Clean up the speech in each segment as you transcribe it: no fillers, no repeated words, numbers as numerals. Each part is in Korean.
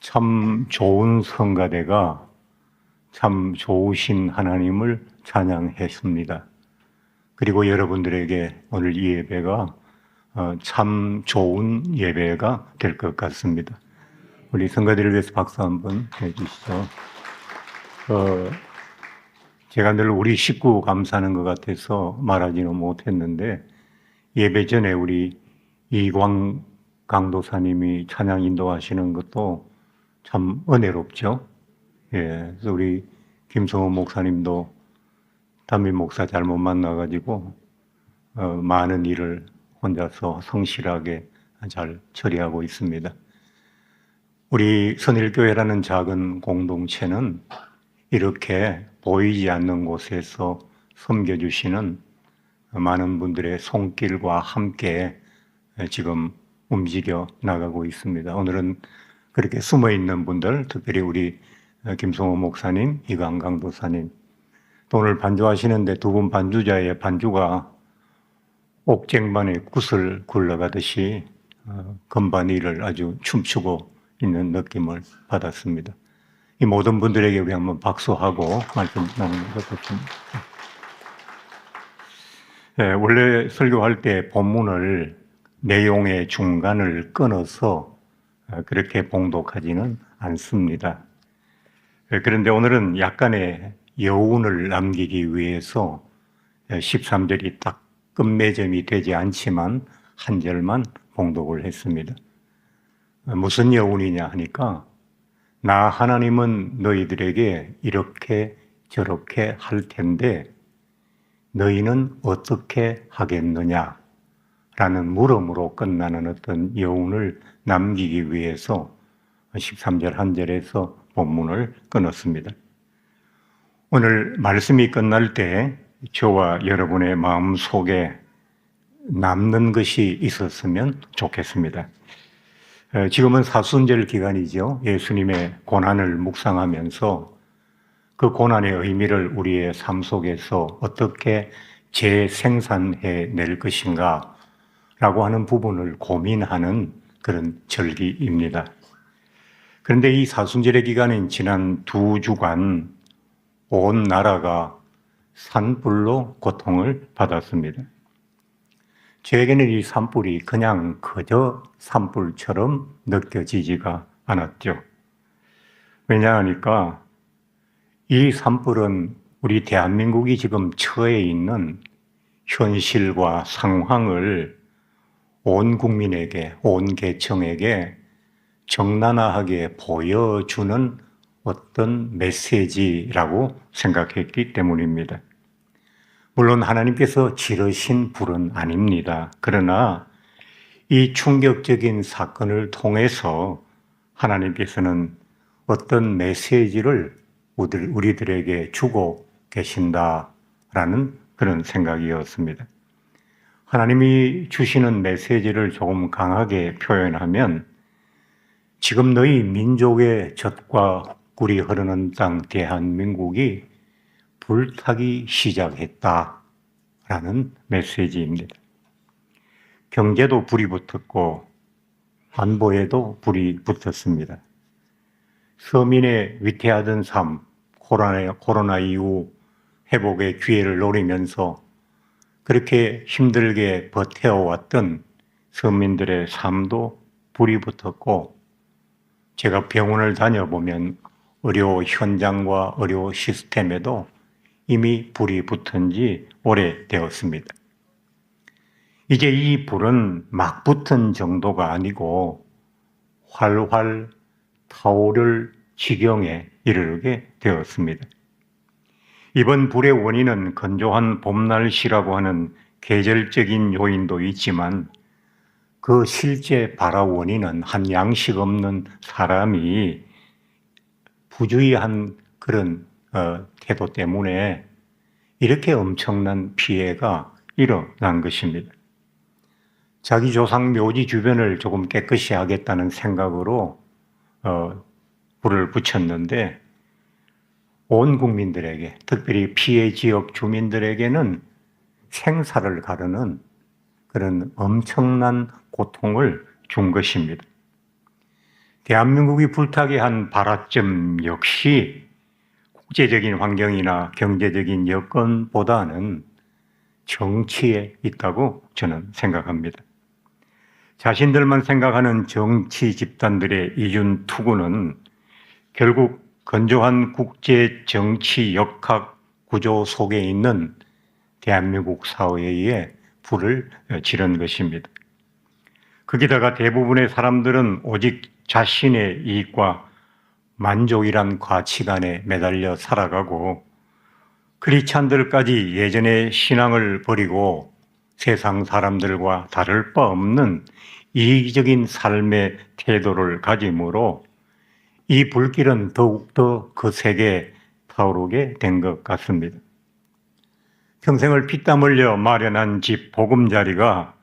참 좋은 성가대가 참 좋으신 하나님을 찬양했습니다. 그리고 여러분들에게 오늘 이 예배가 참 좋은 예배가 될 것 같습니다. 우리 성가대를 위해서 박수 한번 해주시죠. 제가 늘 우리 식구 감사하는 것 같아서 말하지는 못했는데, 예배 전에 우리 이광 강도사님이 찬양 인도하시는 것도 참 은혜롭죠. 예, 그래서 우리 김성호 목사님도 담임 목사 잘못 만나가지고 많은 일을 혼자서 성실하게 잘 처리하고 있습니다. 우리 선일교회라는 작은 공동체는 이렇게 보이지 않는 곳에서 섬겨주시는 많은 분들의 손길과 함께 지금 움직여 나가고 있습니다. 오늘은 그렇게 숨어 있는 분들, 특별히 우리 김성호 목사님, 이광 강도사님, 또 오늘 반주하시는데 두 분 반주자의 반주가 옥쟁반에 굿을 굴러가듯이 건반위를 아주 춤추고 있는 느낌을 받았습니다. 이 모든 분들에게 우리 한번 박수하고 말씀 나누는 것 같습니다. 네, 원래 설교할 때 본문을 내용의 중간을 끊어서 그렇게 봉독하지는 않습니다. 그런데 오늘은 약간의 여운을 남기기 위해서 13절이 딱 끝맺음이 되지 않지만 한 절만 봉독을 했습니다. 무슨 여운이냐 하니까, 나 하나님은 너희들에게 이렇게 저렇게 할 텐데 너희는 어떻게 하겠느냐 라는 물음으로 끝나는 어떤 여운을 남기기 위해서 13절 한 절에서 본문을 끊었습니다. 오늘 말씀이 끝날 때 저와 여러분의 마음 속에 남는 것이 있었으면 좋겠습니다. 지금은 사순절 기간이죠. 예수님의 고난을 묵상하면서 그 고난의 의미를 우리의 삶 속에서 어떻게 재생산해 낼 것인가 라고 하는 부분을 고민하는 그런 절기입니다. 그런데 이 사순절의 기간인 지난 2주간 온 나라가 산불로 고통을 받았습니다. 저에게는 이 산불이 그냥 그저 산불처럼 느껴지지가 않았죠. 왜냐하니까 이 산불은 우리 대한민국이 지금 처해 있는 현실과 상황을 온 국민에게, 온 계층에게 적나라하게 보여주는 어떤 메시지라고 생각했기 때문입니다. 물론 하나님께서 지르신 불은 아닙니다. 그러나 이 충격적인 사건을 통해서 하나님께서는 어떤 메시지를 우리들에게 주고 계신다라는 그런 생각이었습니다. 하나님이 주시는 메시지를 조금 강하게 표현하면, 지금 너희 민족의 젖과 꿀이 흐르는 땅 대한민국이 불타기 시작했다라는 메시지입니다. 경제도 불이 붙었고 안보에도 불이 붙었습니다. 서민의 위태하던 삶, 코로나 이후 회복의 기회를 노리면서 그렇게 힘들게 버텨왔던 서민들의 삶도 불이 붙었고, 제가 병원을 다녀보면 의료 현장과 의료 시스템에도 이미 불이 붙은 지 오래되었습니다. 이제 이 불은 막 붙은 정도가 아니고 활활 타오를 지경에 이르게 되었습니다. 이번 불의 원인은 건조한 봄날씨라고 하는 계절적인 요인도 있지만, 그 실제 발화 원인은 한 양식 없는 사람이 부주의한 그런 태도 때문에 이렇게 엄청난 피해가 일어난 것입니다. 자기 조상 묘지 주변을 조금 깨끗이 하겠다는 생각으로 불을 붙였는데, 온 국민들에게, 특별히 피해 지역 주민들에게는 생사를 가르는 그런 엄청난 고통을 준 것입니다. 대한민국이 불타게 한 발화점 역시 국제적인 환경이나 경제적인 여건보다는 정치에 있다고 저는 생각합니다. 자신들만 생각하는 정치 집단들의 이윤 투구는 결국 건조한 국제 정치 역학 구조 속에 있는 대한민국 사회에 불을 지른 것입니다. 거기다가 대부분의 사람들은 오직 자신의 이익과 만족이란 가치관에 매달려 살아가고 크리스찬들까지 예전의 신앙을 버리고 세상 사람들과 다를 바 없는 이기적인 삶의 태도를 가지므로 이 불길은 더욱더 거세게 타오르게 된 것 같습니다. 평생을 피땀 흘려 마련한 집 보금자리가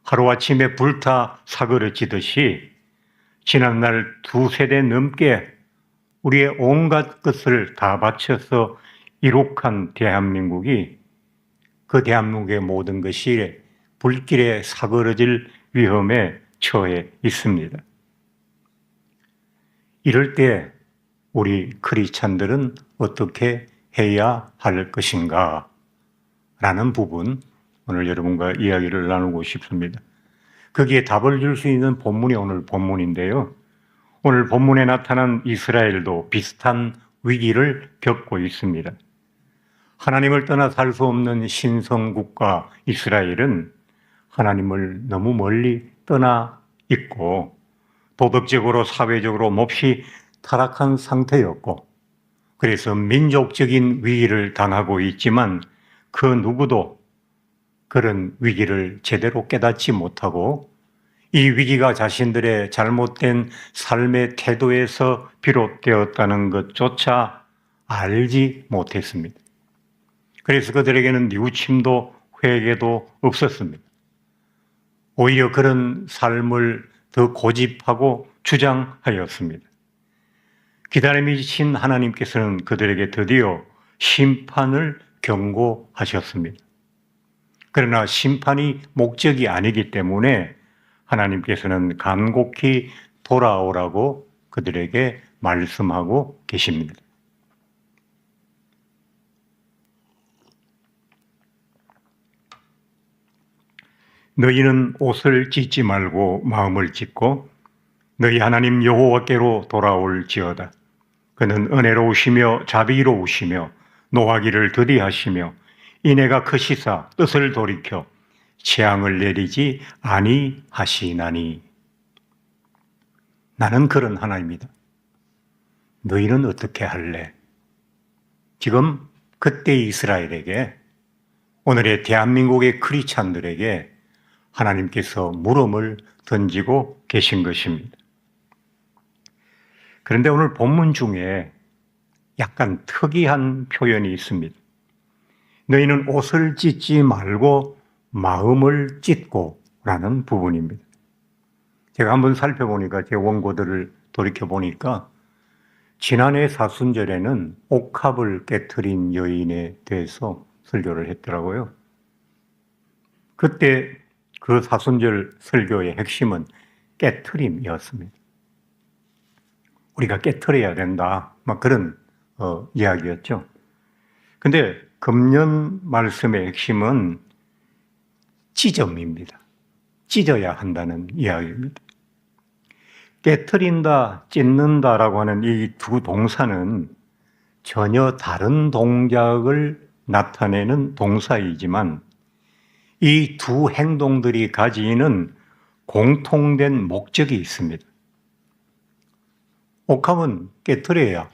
하루아침에 불타 사그러지듯이 지난날 2세대 넘게 우리의 온갖 것을 다 바쳐서 이룩한 대한민국이 그 대한민국의 모든 것이 불길에 사그러질 위험에 처해 있습니다. 이럴 때 우리 크리스찬들은 어떻게 해야 할 것인가? 라는 부분, 오늘 여러분과 이야기를 나누고 싶습니다. 거기에 답을 줄 수 있는 본문이 오늘 본문인데요. 오늘 본문에 나타난 이스라엘도 비슷한 위기를 겪고 있습니다. 하나님을 떠나 살 수 없는 신성국가 이스라엘은 하나님을 너무 멀리 떠나 있고 도덕적으로 사회적으로 몹시 타락한 상태였고 그래서 민족적인 위기를 당하고 있지만 그 누구도 그런 위기를 제대로 깨닫지 못하고 이 위기가 자신들의 잘못된 삶의 태도에서 비롯되었다는 것조차 알지 못했습니다. 그래서 그들에게는 뉘우침도 회개도 없었습니다. 오히려 그런 삶을 더 고집하고 주장하였습니다. 기다림이신 하나님께서는 그들에게 드디어 심판을 경고하셨습니다. 그러나 심판이 목적이 아니기 때문에 하나님께서는 간곡히 돌아오라고 그들에게 말씀하고 계십니다. 너희는 옷을 찢지 말고 마음을 찢고 너희 하나님 여호와께로 돌아올지어다. 그는 은혜로우시며 자비로우시며 노하기를 더디하시며 인애가 크시사 뜻을 돌이켜 재앙을 내리지 아니하시나니. 나는 그런 하나님이다. 너희는 어떻게 할래? 지금 그때 이스라엘에게, 오늘의 대한민국의 크리스찬들에게 하나님께서 물음을 던지고 계신 것입니다. 그런데 오늘 본문 중에 약간 특이한 표현이 있습니다. 너희는 옷을 찢지 말고 마음을 찢고 라는 부분입니다. 제가 한번 살펴보니까 제 원고들을 돌이켜보니까 지난해 사순절에는 옥합을 깨트린 여인에 대해서 설교를 했더라고요. 그때 그 사순절 설교의 핵심은 깨트림이었습니다. 우리가 깨트려야 된다, 막 그런 이야기였죠. 근데 금년 말씀의 핵심은 찢음입니다. 찢어야 한다는 이야기입니다. 깨트린다, 찢는다라고 하는 이 두 동사는 전혀 다른 동작을 나타내는 동사이지만 이 두 행동들이 가지는 공통된 목적이 있습니다. 옥합은 깨트려야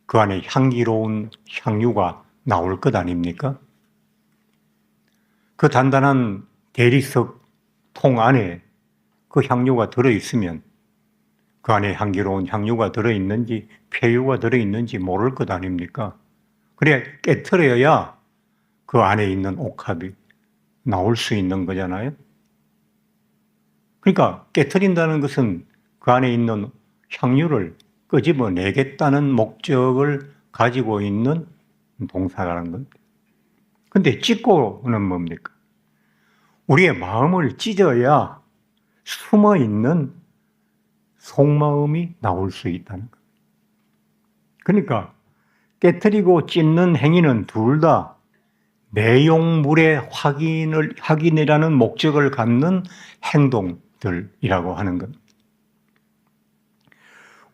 그 안에 향기로운 향유가 나올 것 아닙니까? 그 단단한 대리석 통 안에 그 향유가 들어있으면 그 안에 향기로운 향유가 들어있는지 폐유가 들어있는지 모를 것 아닙니까? 그래야 깨트려야 그 안에 있는 옥합이 나올 수 있는 거잖아요. 그러니까 깨트린다는 것은 그 안에 있는 향유를 끄집어내겠다는 목적을 가지고 있는 동사라는 겁니다. 근데 찢고는 뭡니까? 우리의 마음을 찢어야 숨어있는 속마음이 나올 수 있다는 것. 그러니까 깨트리고 찢는 행위는 둘 다 내용물의 확인이라는 목적을 갖는 행동들이라고 하는 것.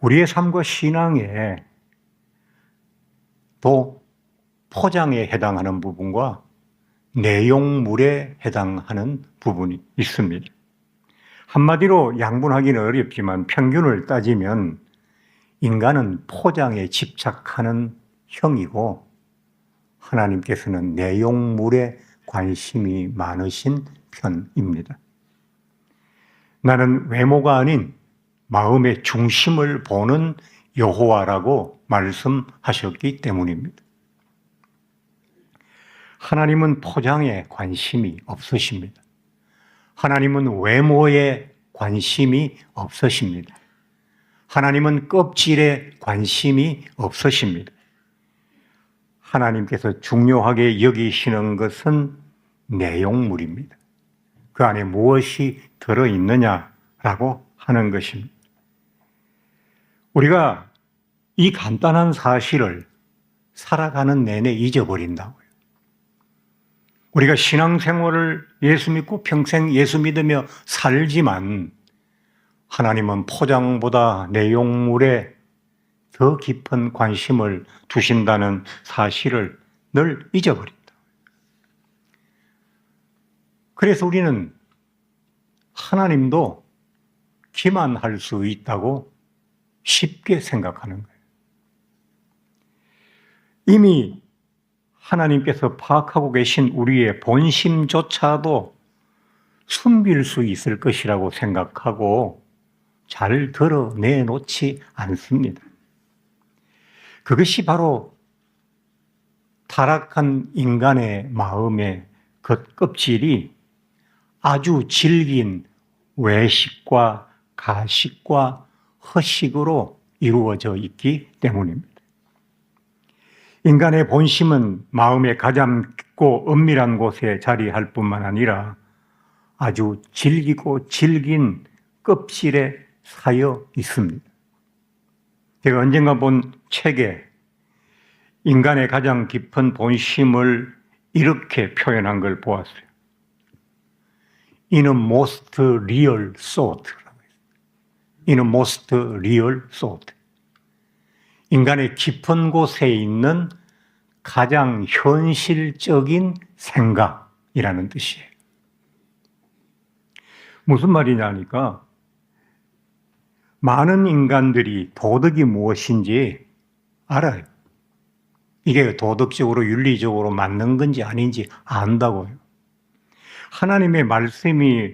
우리의 삶과 신앙에 또 포장에 해당하는 부분과 내용물에 해당하는 부분이 있습니다. 한마디로 양분하기는 어렵지만 평균을 따지면 인간은 포장에 집착하는 형이고 하나님께서는 내용물에 관심이 많으신 편입니다. 나는 외모가 아닌 마음의 중심을 보는 여호와라고 말씀하셨기 때문입니다. 하나님은 포장에 관심이 없으십니다. 하나님은 외모에 관심이 없으십니다. 하나님은 껍질에 관심이 없으십니다. 하나님께서 중요하게 여기시는 것은 내용물입니다. 그 안에 무엇이 들어있느냐라고 하는 것입니다. 우리가 이 간단한 사실을 살아가는 내내 잊어버린다고요. 우리가 신앙생활을 예수 믿고 평생 예수 믿으며 살지만 하나님은 포장보다 내용물에 더 깊은 관심을 두신다는 사실을 늘 잊어버린다. 그래서 우리는 하나님도 기만할 수 있다고 쉽게 생각하는 거예요. 이미 하나님께서 파악하고 계신 우리의 본심조차도 숨길 수 있을 것이라고 생각하고 잘 드러내놓지 않습니다. 그것이 바로 타락한 인간의 마음의 겉껍질이 아주 질긴 외식과 가식과 허식으로 이루어져 있기 때문입니다. 인간의 본심은 마음의 가장 깊고 은밀한 곳에 자리할 뿐만 아니라 아주 질기고 질긴 껍질에 쌓여 있습니다. 제가 언젠가 본 책에 인간의 가장 깊은 본심을 이렇게 표현한 걸 보았어요. In a most real thought. In a most real thought. 인간의 깊은 곳에 있는 가장 현실적인 생각이라는 뜻이에요. 무슨 말이냐니까 많은 인간들이 도덕이 무엇인지 알아요. 이게 도덕적으로 윤리적으로 맞는 건지 아닌지 안다고요. 하나님의 말씀이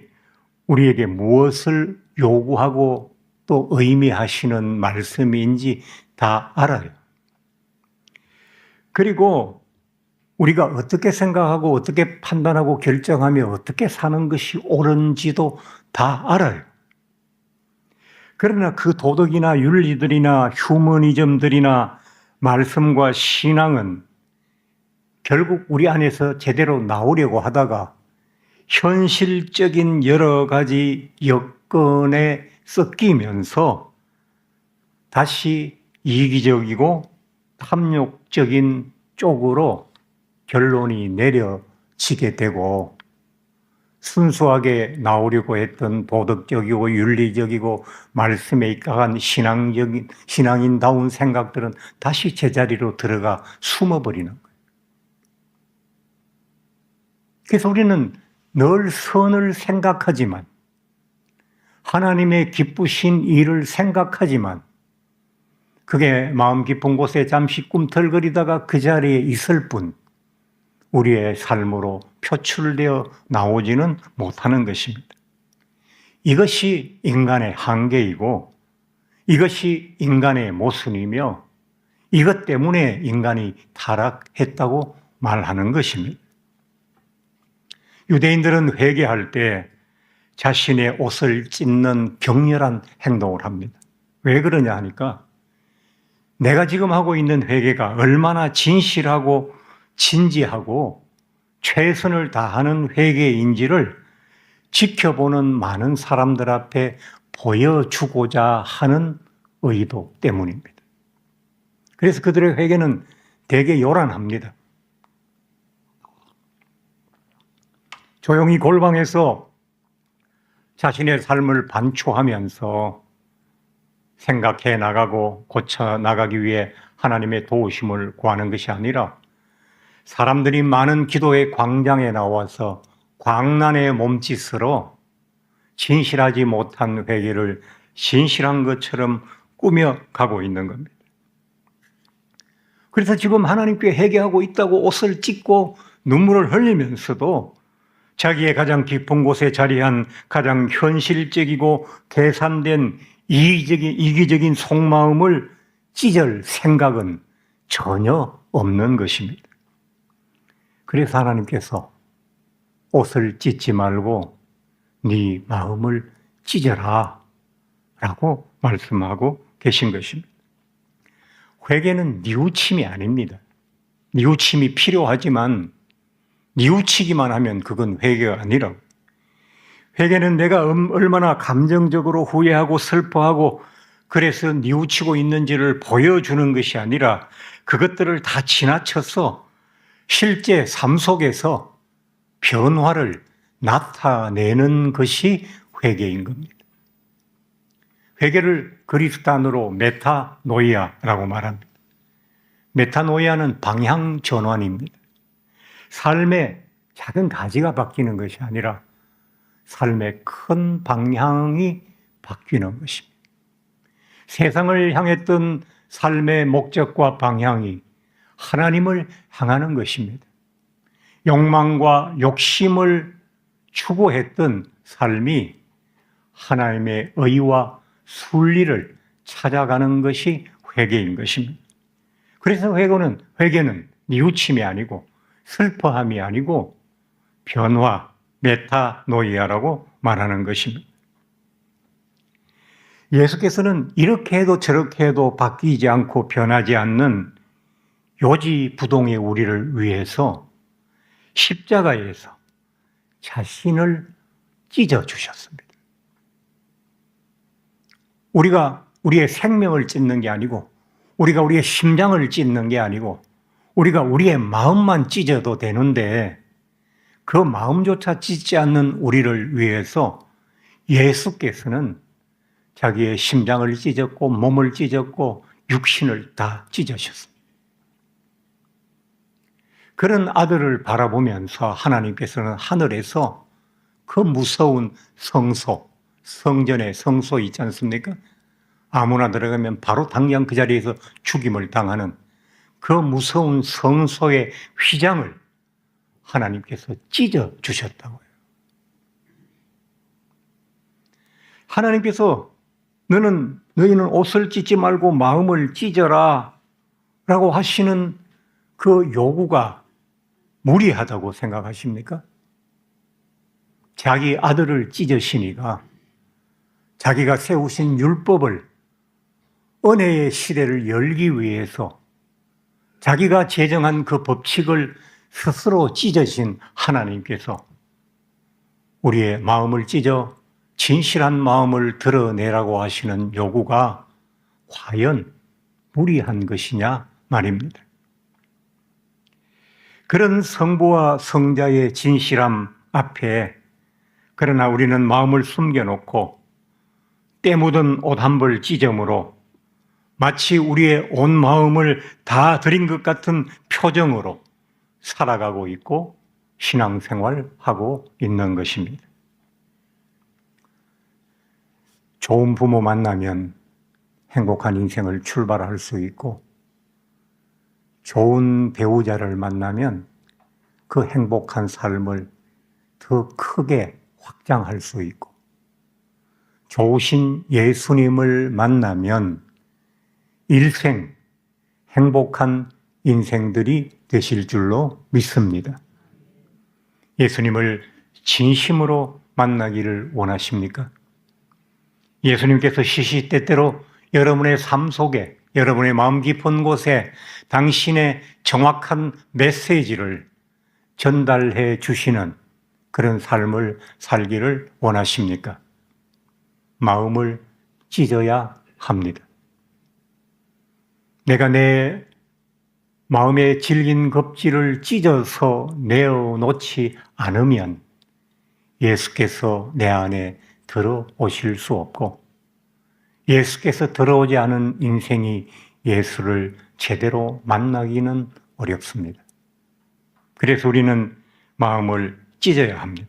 우리에게 무엇을 요구하고 또 의미하시는 말씀인지 다 알아요. 그리고 우리가 어떻게 생각하고 어떻게 판단하고 결정하며 어떻게 사는 것이 옳은지도 다 알아요. 그러나 그 도덕이나 윤리들이나 휴머니즘들이나 말씀과 신앙은 결국 우리 안에서 제대로 나오려고 하다가 현실적인 여러 가지 여건에 섞이면서 다시 이기적이고 탐욕적인 쪽으로 결론이 내려지게 되고 순수하게 나오려고 했던 도덕적이고 윤리적이고 말씀에 입각한 신앙인다운 생각들은 다시 제자리로 들어가 숨어버리는 거예요. 그래서 우리는 늘 선을 생각하지만 하나님의 기쁘신 일을 생각하지만 그게 마음 깊은 곳에 잠시 꿈틀거리다가 그 자리에 있을 뿐 우리의 삶으로 표출되어 나오지는 못하는 것입니다. 이것이 인간의 한계이고 이것이 인간의 모순이며 이것 때문에 인간이 타락했다고 말하는 것입니다. 유대인들은 회개할 때 자신의 옷을 찢는 격렬한 행동을 합니다. 왜 그러냐 하니까 내가 지금 하고 있는 회개가 얼마나 진실하고 진지하고 최선을 다하는 회개인지를 지켜보는 많은 사람들 앞에 보여주고자 하는 의도 때문입니다. 그래서 그들의 회개는 되게 요란합니다. 조용히 골방에서 자신의 삶을 반추하면서 생각해 나가고 고쳐 나가기 위해 하나님의 도우심을 구하는 것이 아니라 사람들이 많은 기도의 광장에 나와서 광란의 몸짓으로 진실하지 못한 회개를 신실한 것처럼 꾸며가고 있는 겁니다. 그래서 지금 하나님께 회개하고 있다고 옷을 찢고 눈물을 흘리면서도 자기의 가장 깊은 곳에 자리한 가장 현실적이고 계산된 이기적인 속마음을 찢을 생각은 전혀 없는 것입니다. 그래서 하나님께서 옷을 찢지 말고 네 마음을 찢어라 라고 말씀하고 계신 것입니다. 회개는 뉘우침이 아닙니다. 뉘우침이 필요하지만 뉘우치기만 하면 그건 회개가 아니라고. 회개는 내가 얼마나 감정적으로 후회하고 슬퍼하고 그래서 뉘우치고 있는지를 보여주는 것이 아니라 그것들을 다 지나쳐서 실제 삶 속에서 변화를 나타내는 것이 회개인 겁니다. 회개를 그리스 단어로 메타노이아라고 말합니다. 메타노이아는 방향 전환입니다. 삶의 작은 가지가 바뀌는 것이 아니라 삶의 큰 방향이 바뀌는 것입니다. 세상을 향했던 삶의 목적과 방향이 하나님을 향하는 것입니다. 욕망과 욕심을 추구했던 삶이 하나님의 의와 순리를 찾아가는 것이 회개인 것입니다. 그래서 회개는 뉘우침이 아니고 슬퍼함이 아니고 변화, 메타노이아라고 말하는 것입니다. 예수께서는 이렇게 해도 저렇게 해도 바뀌지 않고 변하지 않는 요지부동의 우리를 위해서 십자가에서 자신을 찢어주셨습니다. 우리가 우리의 생명을 찢는 게 아니고 우리가 우리의 심장을 찢는 게 아니고 우리가 우리의 마음만 찢어도 되는데 그 마음조차 찢지 않는 우리를 위해서 예수께서는 자기의 심장을 찢었고 몸을 찢었고 육신을 다 찢으셨습니다. 그런 아들을 바라보면서 하나님께서는 하늘에서 그 무서운 성소, 성전의 성소 있지 않습니까? 아무나 들어가면 바로 당장 그 자리에서 죽임을 당하는 그 무서운 성소의 휘장을 하나님께서 찢어 주셨다고요. 하나님께서 너희는 옷을 찢지 말고 마음을 찢어라 라고 하시는 그 요구가 무리하다고 생각하십니까? 자기 아들을 찢으시니까 자기가 세우신 율법을 은혜의 시대를 열기 위해서 자기가 제정한 그 법칙을 스스로 찢으신 하나님께서 우리의 마음을 찢어 진실한 마음을 드러내라고 하시는 요구가 과연 무리한 것이냐 말입니다. 그런 성부와 성자의 진실함 앞에 그러나 우리는 마음을 숨겨놓고 때 묻은 옷 한 벌 찢음으로 마치 우리의 온 마음을 다 드린 것 같은 표정으로 살아가고 있고 신앙생활하고 있는 것입니다. 좋은 부모 만나면 행복한 인생을 출발할 수 있고 좋은 배우자를 만나면 그 행복한 삶을 더 크게 확장할 수 있고 좋으신 예수님을 만나면 일생 행복한 인생들이 되실 줄로 믿습니다. 예수님을 진심으로 만나기를 원하십니까? 예수님께서 시시때때로 여러분의 삶 속에, 여러분의 마음 깊은 곳에 당신의 정확한 메시지를 전달해 주시는 그런 삶을 살기를 원하십니까? 마음을 찢어야 합니다. 내가 내 마음의 질긴 겁질을 찢어서 내어놓지 않으면 예수께서 내 안에 들어오실 수 없고, 예수께서 들어오지 않은 인생이 예수를 제대로 만나기는 어렵습니다. 그래서 우리는 마음을 찢어야 합니다.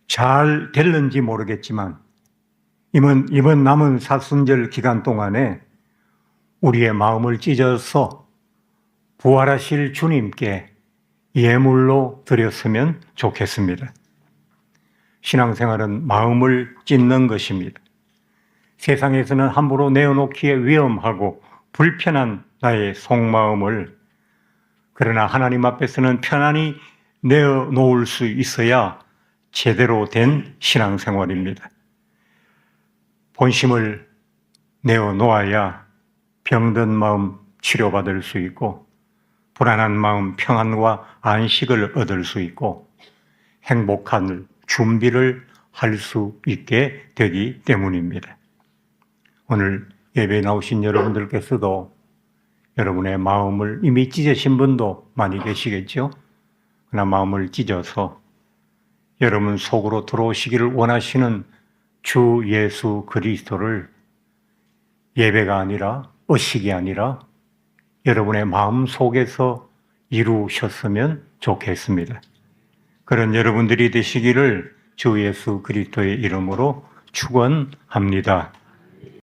잘 될는지 모르겠지만 이번 남은 사순절 기간 동안에 우리의 마음을 찢어서 부활하실 주님께 예물로 드렸으면 좋겠습니다. 신앙생활은 마음을 찢는 것입니다. 세상에서는 함부로 내어놓기에 위험하고 불편한 나의 속마음을, 그러나 하나님 앞에서는 편안히 내어놓을 수 있어야 제대로 된 신앙생활입니다. 본심을 내어놓아야 병든 마음 치료받을 수 있고, 불안한 마음 평안과 안식을 얻을 수 있고, 행복한 준비를 할 수 있게 되기 때문입니다. 오늘 예배에 나오신 여러분들께서도 여러분의 마음을 이미 찢으신 분도 많이 계시겠죠? 그러나 마음을 찢어서 여러분 속으로 들어오시기를 원하시는 주 예수 그리스도를 예배가 아니라 의식이 아니라 여러분의 마음 속에서 이루셨으면 좋겠습니다. 그런 여러분들이 되시기를 주 예수 그리스도의 이름으로 축원합니다.